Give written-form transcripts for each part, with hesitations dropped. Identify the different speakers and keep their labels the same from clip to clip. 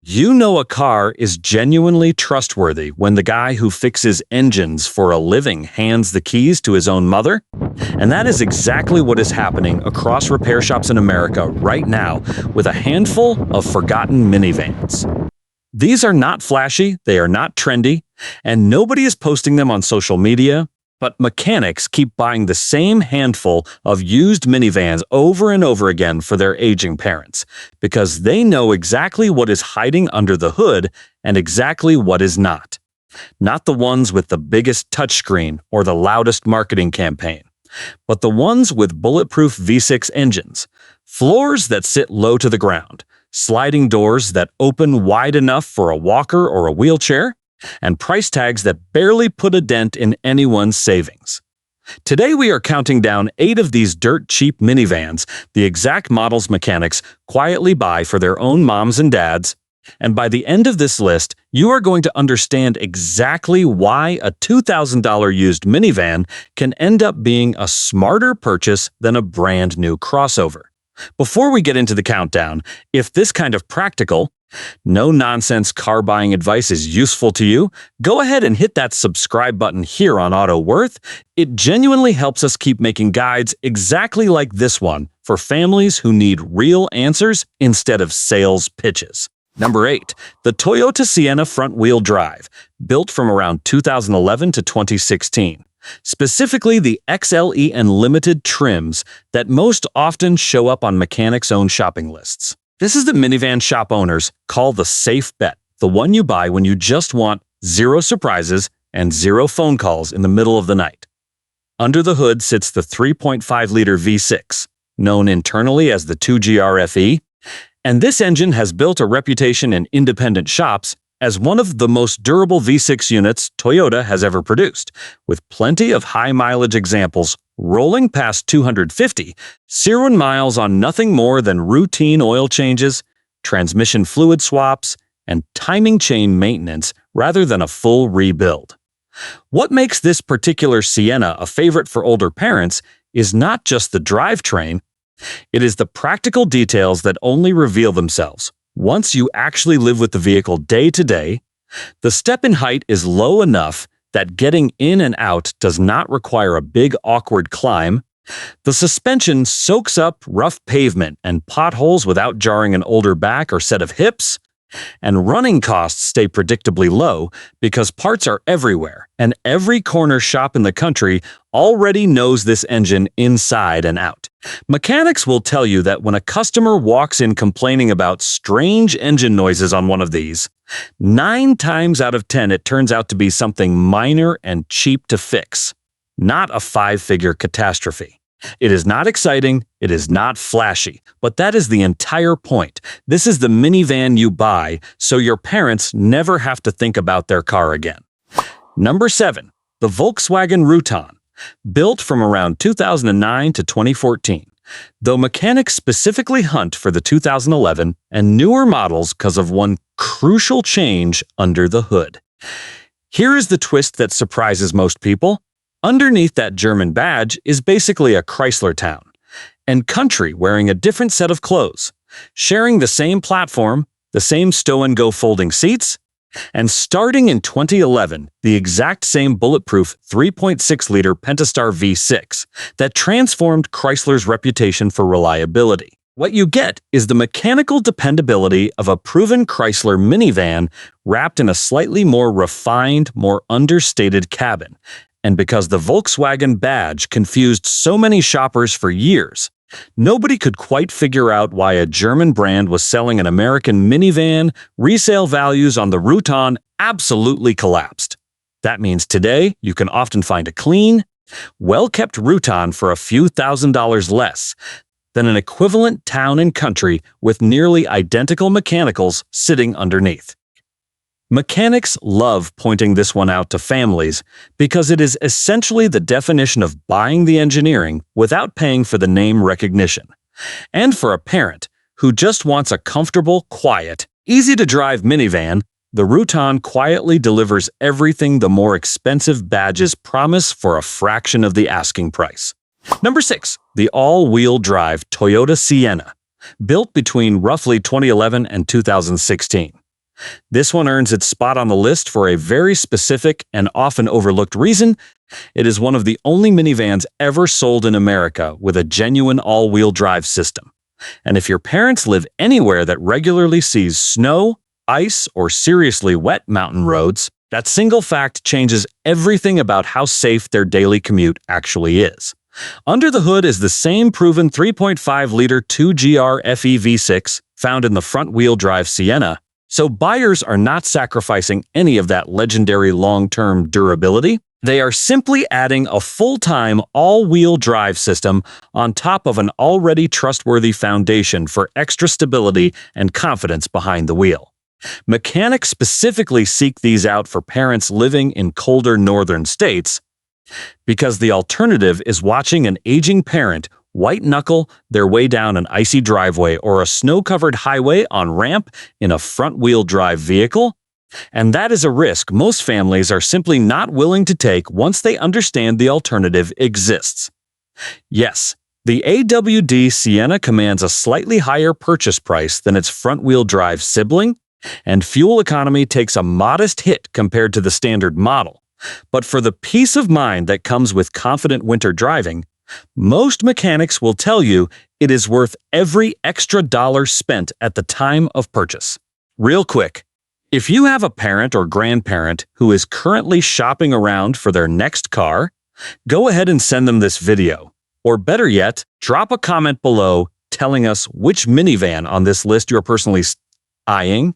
Speaker 1: You know a car is genuinely trustworthy when the guy who fixes engines for a living hands the keys to his own mother? And that is exactly what is happening across repair shops in America right now with a handful of forgotten minivans. These are not flashy, they are not trendy, and nobody is posting them on social media, but mechanics keep buying the same handful of used minivans over and over again for their aging parents, because they know exactly what is hiding under the hood and exactly what is not. Not the ones with the biggest touchscreen or the loudest marketing campaign, but the ones with bulletproof V6 engines, floors that sit low to the ground, sliding doors that open wide enough for a walker or a wheelchair, and price tags that barely put a dent in anyone's savings. Today we are counting down 8 of these dirt-cheap minivans, the exact models mechanics quietly buy for their own moms and dads, and by the end of this list, you are going to understand exactly why a $2,000 used minivan can end up being a smarter purchase than a brand new crossover. Before we get into the countdown, if this kind of practical, no-nonsense car buying advice is useful to you, go ahead and hit that subscribe button here on Auto Worth. It genuinely helps us keep making guides exactly like this one for families who need real answers instead of sales pitches. Number 8. The Toyota Sienna front-wheel drive, built from around 2011 to 2016. Specifically the XLE and Limited trims that most often show up on mechanics' own shopping lists. This is the minivan shop owners call the safe bet, the one you buy when you just want 0 surprises and 0 phone calls in the middle of the night. Under the hood sits the 3.5-liter V6, known internally as the 2GRFE, and this engine has built a reputation in independent shops as one of the most durable V6 units Toyota has ever produced, with plenty of high-mileage examples rolling past 250, 0 miles on nothing more than routine oil changes, transmission fluid swaps, and timing chain maintenance rather than a full rebuild. What makes this particular Sienna a favorite for older parents is not just the drivetrain, it is the practical details that only reveal themselves once you actually live with the vehicle day to day. The step in height is low enough that getting in and out does not require a big awkward climb. The suspension soaks up rough pavement and potholes without jarring an older back or set of hips. And running costs stay predictably low because parts are everywhere, and every corner shop in the country already knows this engine inside and out. Mechanics will tell you that when a customer walks in complaining about strange engine noises on one of these, 9 times out of 10 it turns out to be something minor and cheap to fix, not a 5-figure catastrophe. It is not exciting, it is not flashy, but that is the entire point. This is the minivan you buy so your parents never have to think about their car again. Number 7. The Volkswagen Routan, built from around 2009 to 2014. Though mechanics specifically hunt for the 2011 and newer models because of one crucial change under the hood. Here is the twist that surprises most people. Underneath that German badge is basically a Chrysler town, and country wearing a different set of clothes, sharing the same platform, the same stow-and-go folding seats, and starting in 2011, the exact same bulletproof 3.6-liter Pentastar V6 that transformed Chrysler's reputation for reliability. What you get is the mechanical dependability of a proven Chrysler minivan wrapped in a slightly more refined, more understated cabin. And because the Volkswagen badge confused so many shoppers for years, nobody could quite figure out why a German brand was selling an American minivan. Resale values on the Routan absolutely collapsed. That means today you can often find a clean, well-kept Routan for a few $1,000s less than an equivalent town and country with nearly identical mechanicals sitting underneath. Mechanics love pointing this one out to families because it is essentially the definition of buying the engineering without paying for the name recognition. And for a parent who just wants a comfortable, quiet, easy-to-drive minivan, the Routan quietly delivers everything the more expensive badges promise for a fraction of the asking price. Number 6. The all-wheel drive Toyota Sienna, built between roughly 2011 and 2016. This one earns its spot on the list for a very specific and often overlooked reason. It is one of the only minivans ever sold in America with a genuine all-wheel drive system. And if your parents live anywhere that regularly sees snow, ice, or seriously wet mountain roads, that single fact changes everything about how safe their daily commute actually is. Under the hood is the same proven 3.5-liter 2GR FE V6 found in the front-wheel drive Sienna, so buyers are not sacrificing any of that legendary long-term durability. They are simply adding a full-time all-wheel drive system on top of an already trustworthy foundation for extra stability and confidence behind the wheel. Mechanics specifically seek these out for parents living in colder northern states, because the alternative is watching an aging parent white-knuckle their way down an icy driveway or a snow-covered highway on ramp in a front-wheel drive vehicle. And that is a risk most families are simply not willing to take once they understand the alternative exists. Yes, the AWD Sienna commands a slightly higher purchase price than its front-wheel drive sibling, and fuel economy takes a modest hit compared to the standard model. But for the peace of mind that comes with confident winter driving, most mechanics will tell you it is worth every extra dollar spent at the time of purchase. Real quick, if you have a parent or grandparent who is currently shopping around for their next car, go ahead and send them this video. Or better yet, drop a comment below telling us which minivan on this list you're personally eyeing.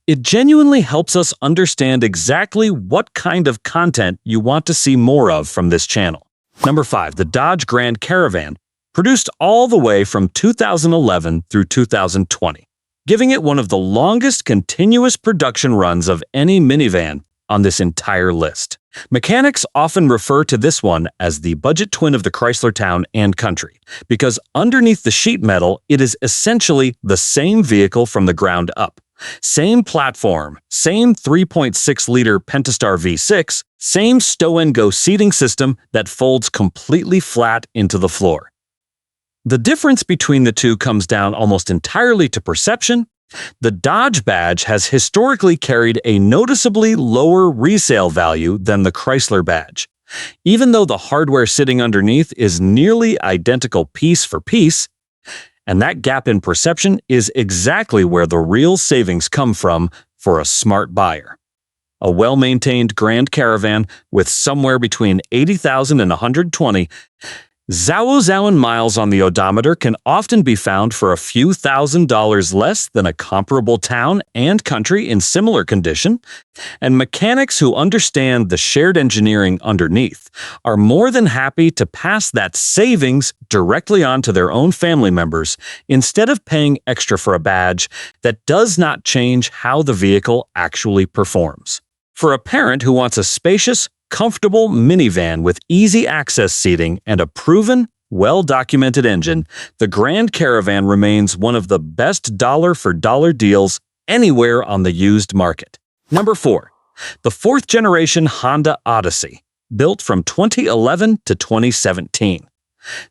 Speaker 1: It genuinely helps us understand exactly what kind of content you want to see more of from this channel. Number 5. The Dodge Grand Caravan, produced all the way from 2011 through 2020, giving it one of the longest continuous production runs of any minivan on this entire list. Mechanics often refer to this one as the budget twin of the Chrysler Town and Country, because underneath the sheet metal, it is essentially the same vehicle from the ground up. Same platform, same 3.6-liter Pentastar V6, same stow-and-go seating system that folds completely flat into the floor. The difference between the two comes down almost entirely to perception. The Dodge badge has historically carried a noticeably lower resale value than the Chrysler badge. Even though the hardware sitting underneath is nearly identical piece for piece, and that gap in perception is exactly where the real savings come from for a smart buyer. A well-maintained Grand Caravan with somewhere between 80,000 and 120,000 miles on the odometer can often be found for a few $1,000s less than a comparable town and country in similar condition, and mechanics who understand the shared engineering underneath are more than happy to pass that savings directly on to their own family members instead of paying extra for a badge that does not change how the vehicle actually performs. For a parent who wants a spacious, comfortable minivan with easy access seating and a proven, well-documented engine, the Grand Caravan remains one of the best dollar-for-dollar deals anywhere on the used market. Number 4. The 4th-generation Honda Odyssey, built from 2011 to 2017.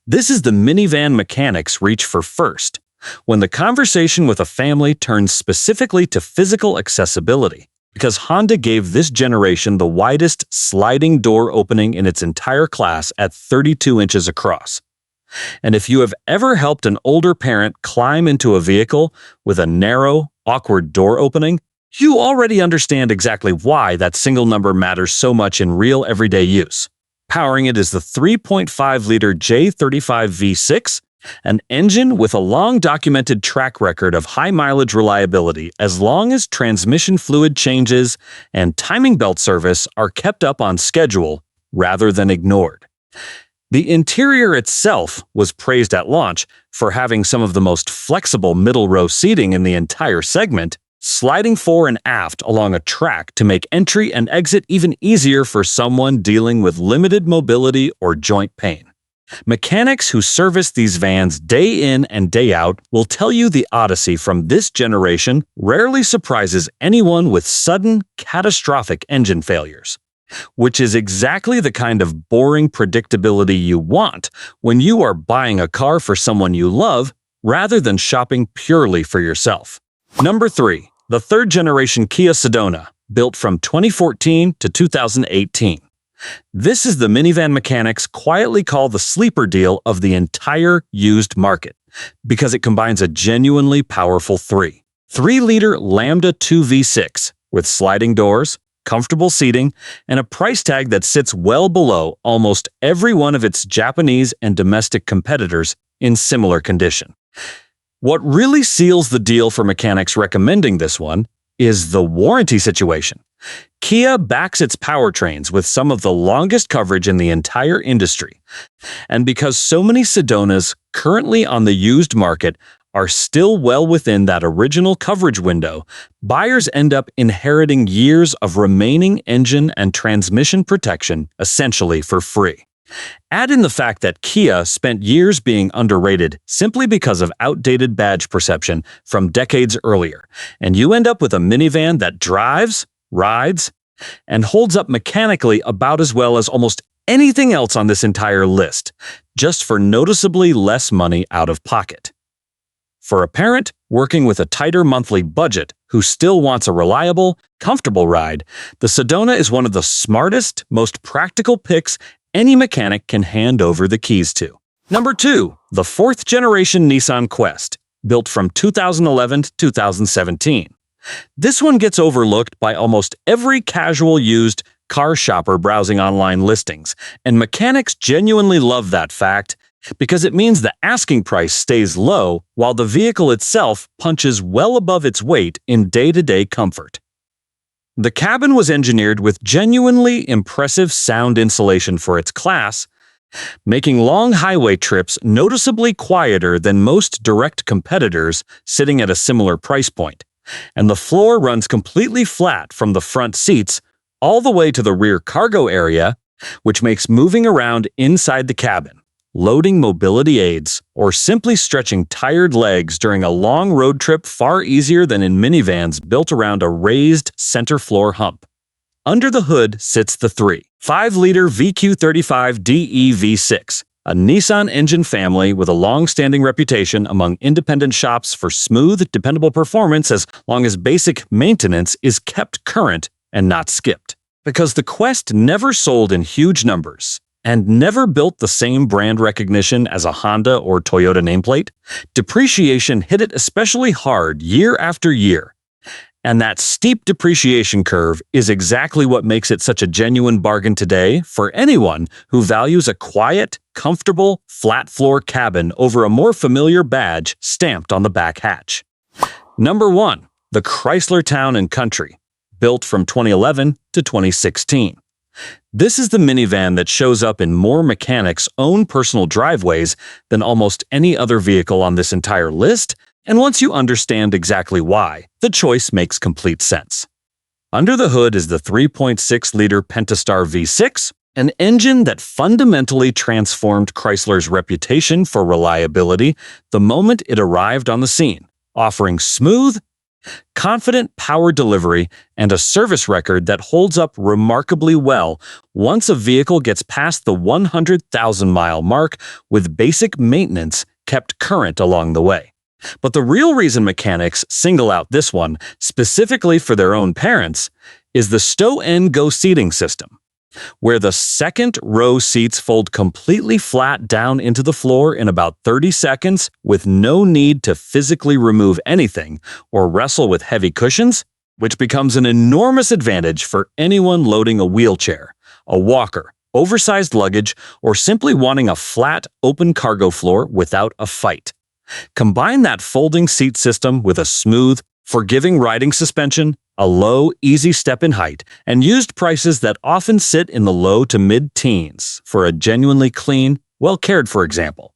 Speaker 1: This is the minivan mechanics reach for first, when the conversation with a family turns specifically to physical accessibility, because Honda gave this generation the widest sliding door opening in its entire class at 32 inches across. And if you have ever helped an older parent climb into a vehicle with a narrow, awkward door opening, you already understand exactly why that single number matters so much in real everyday use. Powering it is the 3.5-liter J35 V6, an engine with a long-documented track record of high-mileage reliability as long as transmission fluid changes and timing belt service are kept up on schedule rather than ignored. The interior itself was praised at launch for having some of the most flexible middle-row seating in the entire segment, sliding fore and aft along a track to make entry and exit even easier for someone dealing with limited mobility or joint pain. Mechanics who service these vans day in and day out will tell you the Odyssey from this generation rarely surprises anyone with sudden, catastrophic engine failures, which is exactly the kind of boring predictability you want when you are buying a car for someone you love rather than shopping purely for yourself. Number 3. the third-generation Kia Sedona, built from 2014 to 2018. This is the minivan mechanics quietly call the sleeper deal of the entire used market, because it combines a genuinely powerful 3-liter Lambda 2 V6 with sliding doors, comfortable seating, and a price tag that sits well below almost every one of its Japanese and domestic competitors in similar condition. What really seals the deal for mechanics recommending this one is the warranty situation. Kia backs its powertrains with some of the longest coverage in the entire industry. And because so many Sedonas currently on the used market are still well within that original coverage window, buyers end up inheriting years of remaining engine and transmission protection essentially for free. Add in the fact that Kia spent years being underrated simply because of outdated badge perception from decades earlier, and you end up with a minivan that drives, rides, and holds up mechanically about as well as almost anything else on this entire list, just for noticeably less money out of pocket. For a parent working with a tighter monthly budget who still wants a reliable, comfortable ride, the Sedona is one of the smartest, most practical picks any mechanic can hand over the keys to. Number 2, the 4th-generation Nissan Quest, built from 2011 to 2017. This one gets overlooked by almost every casual used car shopper browsing online listings, and mechanics genuinely love that fact because it means the asking price stays low while the vehicle itself punches well above its weight in day-to-day comfort. The cabin was engineered with genuinely impressive sound insulation for its class, making long highway trips noticeably quieter than most direct competitors sitting at a similar price point. And the floor runs completely flat from the front seats all the way to the rear cargo area, which makes moving around inside the cabin, loading mobility aids, or simply stretching tired legs during a long road trip far easier than in minivans built around a raised center floor hump. Under the hood sits the 5-liter VQ35DE V6, a Nissan engine family with a long-standing reputation among independent shops for smooth, dependable performance as long as basic maintenance is kept current and not skipped. Because the Quest never sold in huge numbers and never built the same brand recognition as a Honda or Toyota nameplate, depreciation hit it especially hard year after year. And that steep depreciation curve is exactly what makes it such a genuine bargain today for anyone who values a quiet, comfortable, flat-floor cabin over a more familiar badge stamped on the back hatch. Number 1, the Chrysler Town & Country, built from 2011 to 2016. This is the minivan that shows up in more mechanics' own personal driveways than almost any other vehicle on this entire list, and once you understand exactly why, the choice makes complete sense. Under the hood is the 3.6-liter Pentastar V6, an engine that fundamentally transformed Chrysler's reputation for reliability the moment it arrived on the scene, offering smooth, confident power delivery and a service record that holds up remarkably well once a vehicle gets past the 100,000-mile mark with basic maintenance kept current along the way. But the real reason mechanics single out this one specifically for their own parents is the stow-and-go seating system, where the second row seats fold completely flat down into the floor in about 30 seconds with no need to physically remove anything or wrestle with heavy cushions, which becomes an enormous advantage for anyone loading a wheelchair, a walker, oversized luggage, or simply wanting a flat, open cargo floor without a fight. Combine that folding seat system with a smooth, forgiving riding suspension, a low, easy step in height, and used prices that often sit in the low to mid-teens for a genuinely clean, well-cared-for example.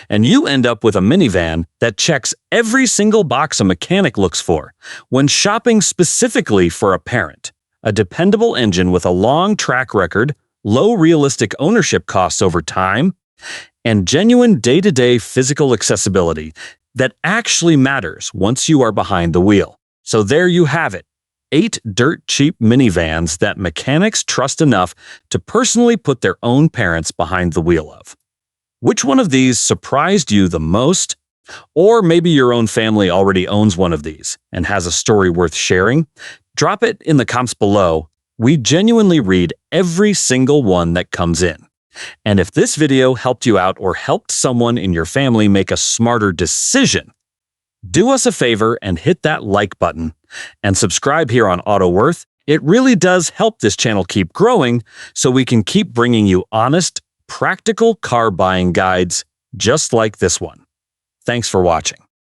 Speaker 1: And you end up with a minivan that checks every single box a mechanic looks for when shopping specifically for a parent. A dependable engine with a long track record, low realistic ownership costs over time, and genuine day-to-day physical accessibility that actually matters once you are behind the wheel. So there you have it. 8 dirt-cheap minivans that mechanics trust enough to personally put their own parents behind the wheel of. Which one of these surprised you the most? Or maybe your own family already owns one of these and has a story worth sharing. Drop it in the comments below. We genuinely read every single one that comes in. And if this video helped you out or helped someone in your family make a smarter decision, do us a favor and hit that like button and subscribe here on Auto Worth. It really does help this channel keep growing so we can keep bringing you honest, practical car buying guides just like this one. Thanks for watching.